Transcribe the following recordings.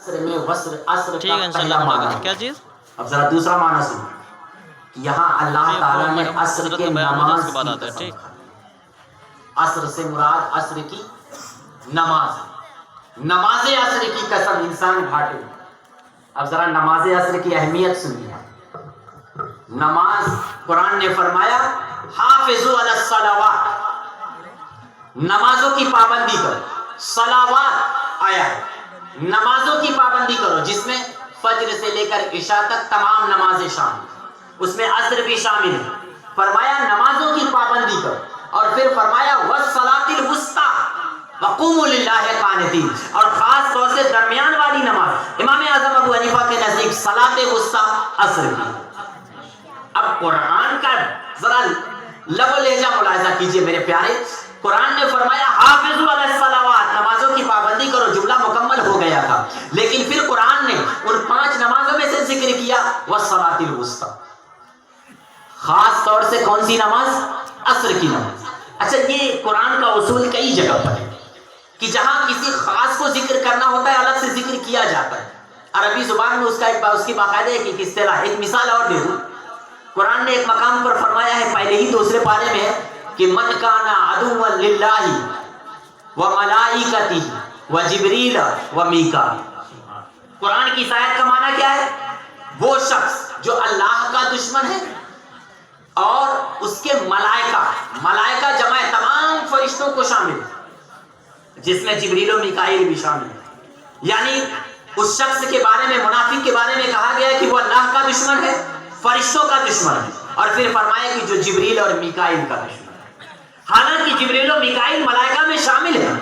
ٹھیک ہے انشاءاللہ ہم آگے کیا چیز اب ذرا دوسرا معنی سنو کہ یہاں اللہ تعالیٰ نے عصر کے نماز کے بعد کی آتا ہے. قسم ٹھیک کھائی. عصر سے مراد عصر کی نماز ہے. نماز عصر کی قسم انسان گھاٹے میں. اب ذرا نماز عصر کی اہمیت سنیے. نماز قرآن نے فرمایا حافظوا علی الصلوات، نمازوں کی پابندی کرو. صلوات آیا ہے نمازوں کی پابندی کرو، جس میں فجر سے لے کر عشاء تک تمام نمازیں شامل، اس میں عصر بھی شامل ہے. فرمایا نمازوں کی پابندی کرو، اور پھر فرمایا والصلاۃ الوسطی وقوموا للہ قانتین، اور خاص طور سے درمیان والی نماز. امام اعظم ابو حنیفہ کے نزدیک صلاۃ وسطی عصر کی. اب قرآن کا ذرا لب و لہجہ ملاحظہ کیجئے میرے پیارے. قرآن نے فرمایا حافظوا علی الصلوات، نمازوں کی پابندی کرو، جملہ مکمل ہو گیا تھا. لیکن پھر قرآن نے ان 5 نمازوں میں سے ذکر کیا والصلاۃ الوسطی. خاص طور سے کون سی نماز؟ عصر کی نماز. اچھا یہ قرآن کا اصول کئی جگہ پر ہے کہ جہاں کسی خاص کو ذکر کرنا ہوتا ہے الگ سے ذکر کیا جاتا ہے. عربی زبان میں اس کی باقاعدہ ایک اصطلاح. ایک مثال اور دے دوں. قرآن نے ایک مقام پر فرمایا ہے پہلے ہی دوسرے پارے میں ہے کہ من کان عدوا للہ وملائکتہ وجبریل ومیکائیل. قرآن کی اس آیت کا معنی کیا ہے؟ وہ شخص جو اللہ کا دشمن ہے اور اس کے ملائکہ جمع تمام فرشتوں کو شامل ہے، جس میں جبریل و میکائیل بھی شامل ہے. یعنی اس شخص کے بارے میں، منافق کے بارے میں کہا گیا ہے کہ وہ اللہ کا دشمن ہے، فرشتوں کا دشمن ہے، اور پھر فرمایا کہ جو جبریل اور میکائیل کا دشمن ہے. حالانکہ جبریل و میکائیل ملائکہ میں شامل ہیں،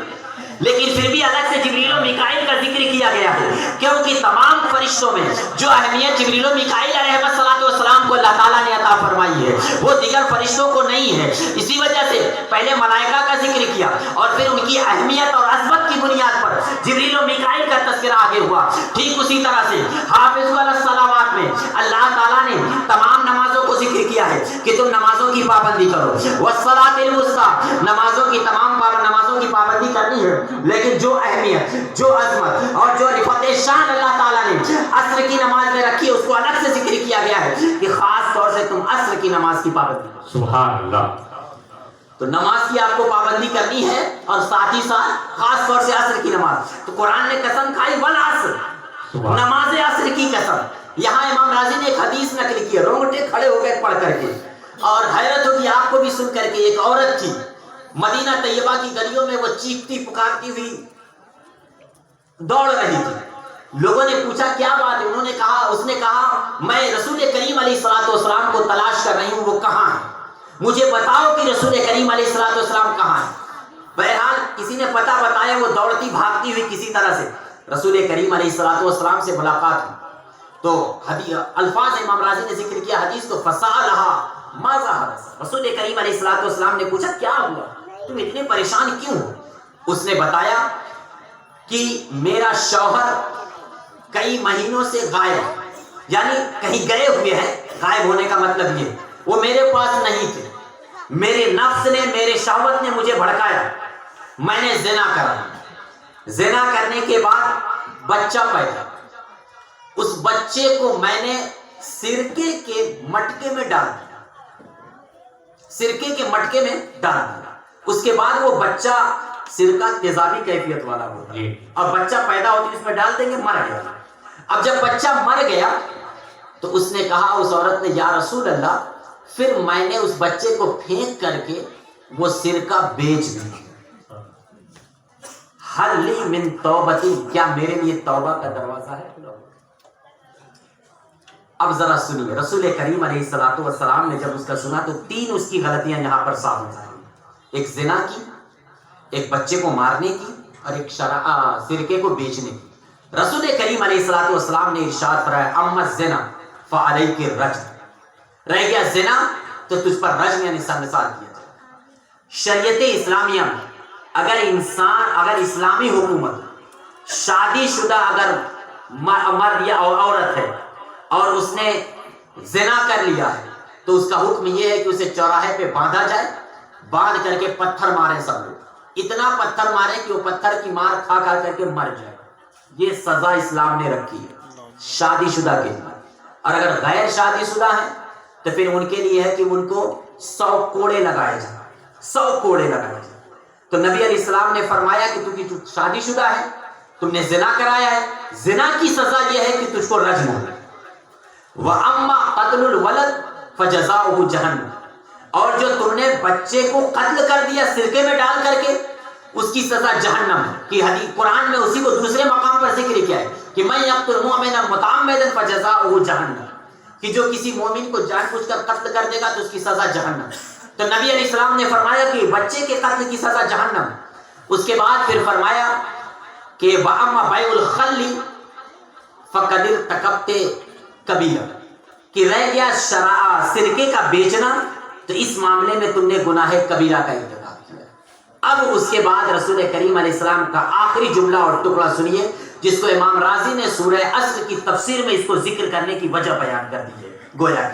لیکن پھر بھی الگ سے جبریل و میکائیل کا ذکر کیا گیا ہے، کیونکہ تمام فرشتوں میں جو اہمیت جبریل و میکائیل علیہ السلام کو اللہ تعالیٰ نے عطا فرمائی ہے وہ دیگر فرشتوں کو نہیں ہے. اسی وجہ سے پہلے ملائکہ کا ذکر کیا اور پھر ان کی اہمیت اور عظمت کی بنیاد پر جبریل و میکائیل کا تذکرہ آگے ہوا. ٹھیک اسی طرح سے حافظوا علی الصلوات میں اللہ تعالیٰ نے تمام نمازوں کو ذکر کیا ہے کہ تم نمازوں کی پابندی کرو. والصلاۃ الوسطی، نمازوں کی نمازوں کی پابندی کرنی ہے، لیکن جو اہمیت، جو عظمت اور جو رفعت شان اللہ تعالیٰ نے عصر کی نماز میں رکھی ہے اس کو الگ سے ذکر کیا گیا ہے کہ خاص طور سے تم عصر کی نماز کی پابندی کرو. سبحان اللہ. تو نماز کی آپ کو پابندی کرنی ہے اور ساتھ ہی ساتھ خاص طور سے عصر کی نماز. تو قرآن نے قسم کھائی والعصر، نماز عصر کی قسم. یہاں امام راضی نے ایک حدیث نقل کی ہے، رونگٹے کھڑے ہو گئے پڑھ کر کے، اور حیرت ہوگی آپ کو بھی سن کر کے. ایک عورت تھی مدینہ طیبہ کی گلیوں میں، وہ چیختی پکارتی ہوئی دوڑ رہی تھی. لوگوں نے پوچھا کیا بات ہے؟ اس نے کہا میں رسول کریم علیہ الصلوۃ والسلام کو تلاش کر رہی ہوں، وہ کہاں ہے؟ مجھے بتاؤ کہ رسول کریم علیہ الصلوۃ والسلام کہاں ہے. بہرحال کسی نے پتہ بتایا، وہ دوڑتی بھاگتی ہوئی کسی طرح سے رسول کریم علیہ الصلوۃ والسلام سے ملاقات ہوئی. تو الفاظ امام راضی نے ذکر کیا حدیث کو، فسألها ماذا حدث. رسول کریم علیہ الصلوۃ والسلام نے پوچھا کیا ہوا، تم اتنے پریشان کیوں ہو؟ اس نے بتایا کہ میرا شوہر کئی مہینوں سے غائب، یعنی کہیں گئے ہوئے ہیں. غائب ہونے کا مطلب یہ وہ میرے پاس نہیں تھے. میرے نفس نے، میرے شہوت نے مجھے بھڑکایا، میں نے زنا کرا. زنا کرنے کے بعد بچہ پیدا، اس بچے کو میں نے سرکے کے مٹکے میں ڈال دیا. سرکے کے مٹکے میں ڈال دیا. اس کے بعد وہ بچہ، سرکہ تیزابی کیفیت والا ہوتا ہے، اور بچہ پیدا ہوتی ہے اس میں ڈال دیں گے، مر گیا. اب جب بچہ مر گیا تو اس نے کہا، اس عورت نے، یا رسول اللہ پھر میں نے اس بچے کو پھینک کر کے وہ سرکہ بیچ دی. حل لی من توبتی، کیا میرے لیے توبہ کا دروازہ ہے؟ اب ذرا سنیے، رسول کریم علیہ الصلوۃ والسلام نے جب اس کا سنا تو 3 اس کی غلطیاں یہاں پر صاف ہو جائیں. ایک زنا کی، ایک بچے کو مارنے کی، اور ایک سرکے کو بیچنے کی. رسول کریم علیہ الصلوۃ والسلام نے ارشاد فرمایا اما الزنا فعلیک الرجم، رہ گیا زنا تو تجھ پر رجم یعنی سنسار کیا جائے. شریعت اسلامیہ میں اگر اسلامی حکومت شادی شدہ اگر مرد یا عورت ہے اور اس نے زنا کر لیا ہے تو اس کا حکم یہ ہے کہ اسے چوراہے پہ باندھا جائے، باندھ کر کے پتھر مارے سب لوگ. اتنا پتھر مارے کہ وہ پتھر کی مار کھا کر کے مر جائے. یہ سزا اسلام نے رکھی ہے شادی شدہ کے لیے. اور اگر غیر شادی شدہ ہے تو پھر ان کے لیے ہے کہ ان کو 100 کوڑے لگائے جائیں. 100 کوڑے لگائے جائیں. تو نبی علیہ السلام نے فرمایا کہ تو شادی شدہ ہے, تم نے زنا کرایا ہے, زنا کی سزا یہ ہے کہ تجھ کو رجم ہو. وَأَمَّا قَتْلُ الْوَلَدِ فَجَزَاؤُهُ جَهَنَّمُ, اور جو تم نے بچے کو قتل کر دیا سرکے میں ڈال کر کے, اس کی سزا جہنم ہے. کہ حدیث قرآن میں اسی کو دوسرے مقام پر ذکر کیا ہے کہ مَن يَقْتُلْ مُؤْمِنًا مُتَعَمِّدًا فَجَزَاؤُهُ جَهَنَّمُ, کہ جو کسی مومن کو جان بوجھ کر قتل کر دے گا تو اس کی سزا جہنم. تو نبی علیہ السلام نے فرمایا کہ بچے کے قتل کی سزا جہنم. اس کے بعد پھر فرمایا کہ وَأَمَّا بَيْعُ الْخَلِّ فَقَدْ ارْتَكَبْتَ کبیرہ, کہ رہ گیا سرکے کا بیچنا, تو اس معاملے میں تم نے گناہ کبیرہ کا ارتکاب کیا. اب اس کے بعد رسول کریم علیہ السلام کا آخری جملہ اور ٹکڑا سنیے, جس کو امام رازی نے سورہ عصر کی تفسیر میں اس کو ذکر کرنے کی وجہ بیان کر دی ہے. گویا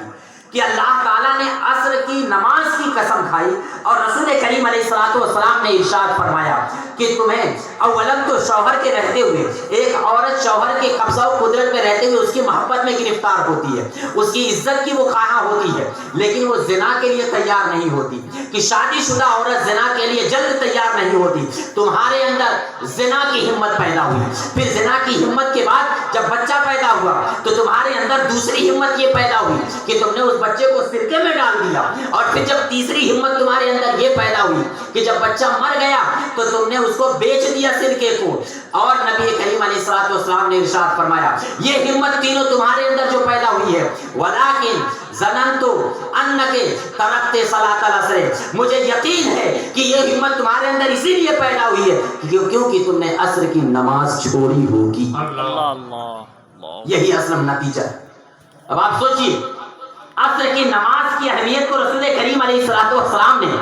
کہ اللہ تعالیٰ نے عصر کی نماز کی قسم کھائی اور رسول کریم علیہ السلام نے ارشاد فرمایا کہ تمہیں اولم تو شوہر کے رہتے ہوئے, ایک عورت شوہر کے قبضہ و قدرت میں رہتے ہوئے اس کی محبت میں گرفتار ہوتی ہے, اس کی عزت کی وہ خواہاں ہوتی ہے, لیکن وہ زنا کے لیے تیار نہیں ہوتی. کہ شادی شدہ عورت زنا کے لیے جلد تیار نہیں ہوتی. تمہارے اندر زنا کی ہمت پیدا ہوئی, پھر زنا کی ہمت کے بعد جب بچہ پیدا ہوا تو تمہارے اندر دوسری ہمت یہ پیدا ہوئی کہ تم نے اس بچے کو سرکے میں ڈال دیا, اور پھر جب تیسری ہمت تمہارے اندر یہ پیدا ہوئی کہ جب بچہ مر گیا تو تم نے اس کو بیچ دیا سرکے کو. اور نبی کریم علیہ السلام نے ارشاد فرمایا یہ ہمت تینوں تمہارے اندر جو پیدا ہوئی ہے, ولیکن ظننت انک ترکت صلاۃ العصر, مجھے یقین ہے کہ یہ ہمت تمہارے اندر اسی لیے پیدا ہوئی ہے کیونکہ تم نے عصر کی نماز چھوڑی ہوگی. یہی اصل نتیجہ ہے. اب آپ سوچئے عصر کی نماز کی اہمیت کو رسول کریم علیہ السلام نے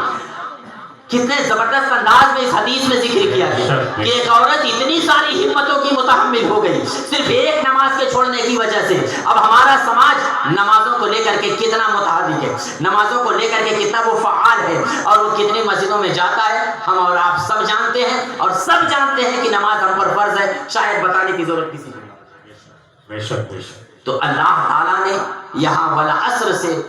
کتنے زبردست انداز میں اس حدیث میں ذکر کیا ہے کہ ایک عورت اتنی ساری ہمتوں کی متحمل ہو گئی صرف ایک نماز کے چھوڑنے کی وجہ سے. اب ہمارا سماج نمازوں کو لے کر کے کتنا متحرک ہے, نمازوں کو لے کر کے کتنا وہ فعال ہے, اور وہ کتنی مسجدوں میں جاتا ہے, ہم اور آپ سب جانتے ہیں, اور سب جانتے ہیں کہ نماز ہم پر فرض ہے, شاید بتانے کی ضرورت کسی کو نہیں. تو اللہ تعالیٰ نے یہاں والعصر سے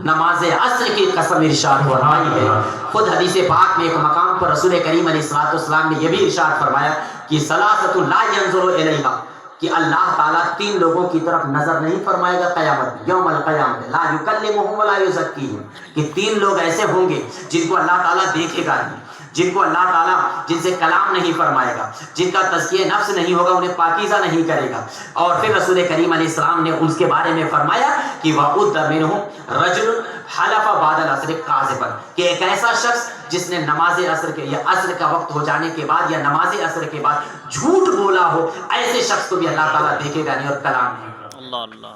نماز عصر کی قسم ارشاد فرمائی ہے. خود حدیث پاک میں ایک مقام پر رسول کریم علیہ السلام نے یہ بھی ارشاد فرمایا کہ ثلاثۃ لا ينظر الیہا, کہ اللہ تعالیٰ 3 لوگوں کی طرف نظر نہیں فرمائے گا قیامت میں, یوم القیامت, لا یکلمہم ولا یزکیہم, کہ 3 لوگ ایسے ہوں گے جن کو اللہ تعالیٰ دیکھے گا نہیں, جن کو اللہ تعالیٰ جن سے کلام نہیں فرمائے گا, جن کا تزکیہ نفس نہیں ہوگا, انہیں پاکیزہ نہیں کرے گا. اور پھر رسول کریم علیہ السلام نے اس کے بارے میں فرمایا کہ وَعُدَّ مِنْهُمْ رَجُلٌ حَلَفَ بَعْدَ الْعَصْرِ كَاذِبًا, کہ ایک ایسا شخص جس نے نماز عصر کے یا عصر کا وقت ہو جانے کے بعد یا نماز عصر کے بعد جھوٹ بولا ہو, ایسے شخص کو بھی اللہ تعالیٰ دیکھے گا نہیں اور کلام نہیں. اللہ,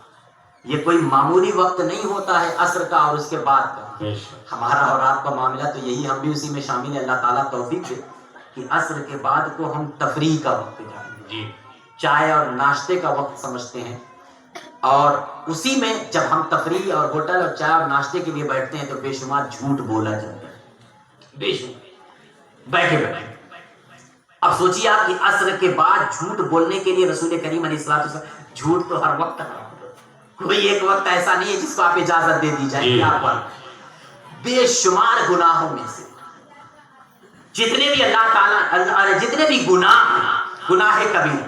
یہ کوئی معمولی وقت نہیں ہوتا ہے عصر کا اور اس کے بعد کا. ہمارا اور آپ کا معاملہ تو یہی, ہم بھی اسی میں شامل ہیں. اللہ تعالیٰ توفیق دے کہ عصر کے بعد کو ہم تفریح کا وقت جانتے ہیں, چائے اور ناشتے کا وقت سمجھتے ہیں, اور اسی میں جب ہم تفریح اور ہوٹل اور چائے اور ناشتے کے لیے بیٹھتے ہیں تو بے شمار جھوٹ بولا جاتا ہے, بے شمار بیٹھے بیٹھے. اب سوچیے آپ کہ عصر کے بعد جھوٹ بولنے کے لیے رسول کریم علیہ السلام, جھوٹ تو ہر وقت کوئی ایک وقت ایسا نہیں ہے جس کو آپ اجازت دے دی جائے. یہاں پر بے شمار گناہوں میں سے جتنے بھی اللہ تعالیٰ جتنے بھی گناہ کبیرہ,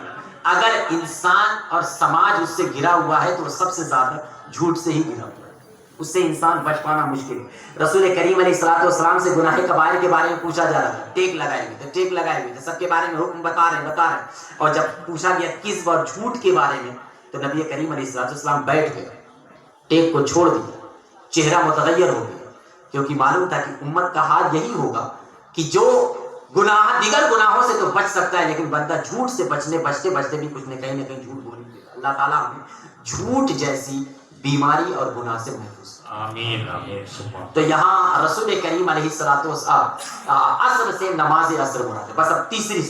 اگر انسان اور سماج اس سے گھرا ہوا ہے تو وہ سب سے زیادہ جھوٹ سے ہی گھرا ہوا ہے, اس سے انسان بچ پانا مشکل ہے. رسول کریم علیہ السلام سے گناہ کبائر کے بارے میں پوچھا جا رہا تھا, ٹیک لگائے ہوئے تھے, ٹیک لگائے ہوئے تھے, سب کے بارے میں حکم بتا رہے ہیں. اور جب پوچھا گیا کذب اور جھوٹ کے بارے میں تو نبی کریم علیہ السلام بیٹھ گئے, ٹیک کو چھوڑ دیا, چہرہ متغیر ہو گیا, کیونکہ معلوم تھا کہ امت کا حال یہی ہوگا کہ جو دیگر گناہوں سے تو بچ سکتا ہے, لیکن بندہ جھوٹ سے بچتے بھی کچھ نہ کہیں جھوٹ بول دے گا. اللہ تعالیٰ ہمیں جھوٹ جیسی بیماری اور گناہ سے محفوظ. آمین. تو یہاں رسول کریم علیہ الصلوۃ والسلام عصر سے نماز عصر مراد ہے. بس اب تیسری